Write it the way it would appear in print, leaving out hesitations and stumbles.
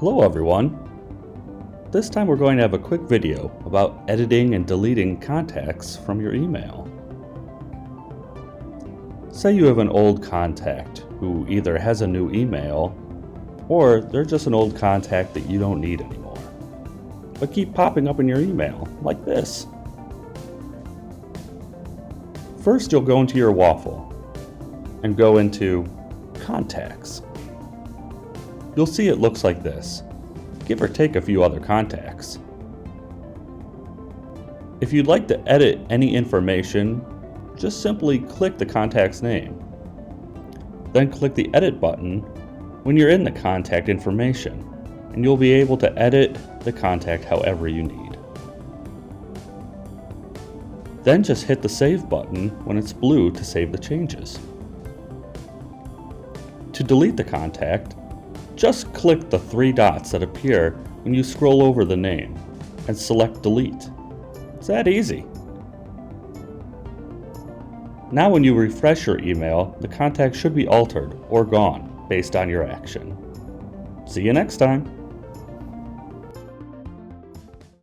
Hello everyone. This time we're going to have a quick video about editing and deleting contacts from your email. Say you have an old contact who either has a new email or they're just an old contact that you don't need anymore, but keep popping up in your email like this. First you'll go into your waffle and go into Contacts. You'll see it looks like this, give or take a few other contacts. If you'd like to edit any information, just simply click the contact's name. Then click the edit button when you're in the contact information, and you'll be able to edit the contact however you need. Then just hit the save button when it's blue to save the changes. To delete the contact, just click the three dots that appear when you scroll over the name and select delete. It's that easy. Now when you refresh your email, the contact should be altered or gone based on your action. See you next time.